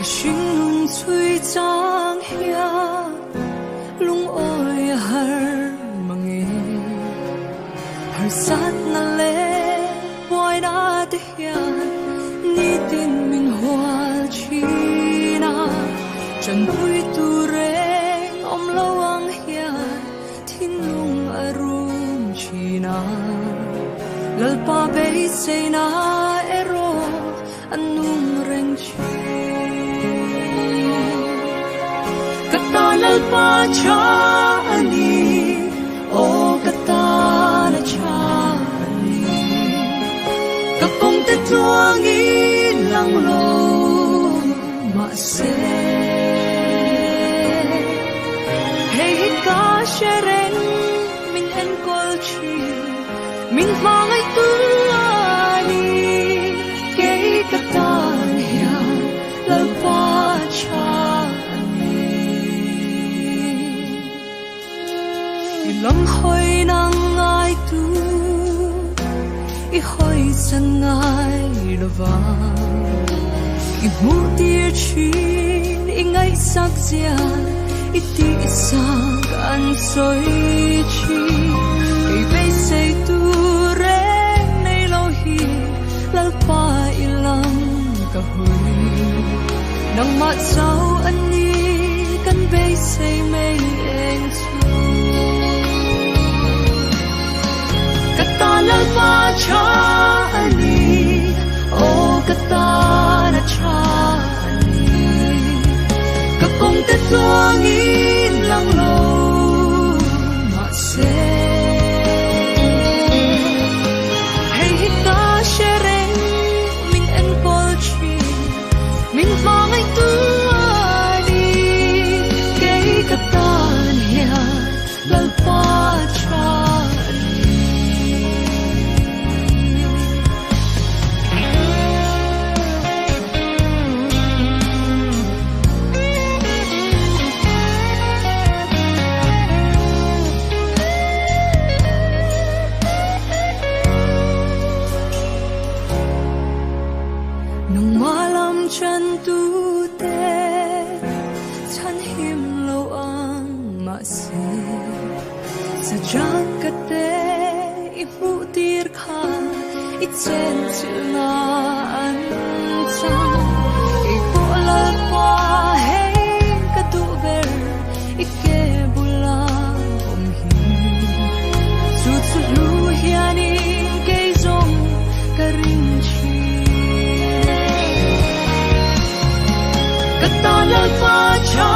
心弄吹张呀，弄爱har mange har sát na le boy na te hian ni tin min hoa chi na chân pui tu reng om lawang hian thin lung arum chi na lalpa be sei na ero anung reng chi kata lalpa cha ani o kata na cha ani kapong te tuang in lang lo ma se hey ka shereng min en kol chi min mangai tu ani ke kata ya lalpa cha lòng hoi nang ai tu I hoi san ngai lo va I mu tir chin I ngai sak zia I ti sak an soi chi I be say tu re nei lo hi lal pa I lam ka hui nang ma sao an ni kan be say mei en tu kata lalpa cha ani o kata na cha ani kapong te tuang in lang lo ma se hey hita shereng min en pol chi min mangai tu ani kay kata niya lalpa cha chân tu te chan him lo ang ma se sa jakate I mu tir kha I chen chila an chang I ko la pa hey ka tu ver I ke bula om hi su su lu hiani ke zong ka ring chi kata lalpa cha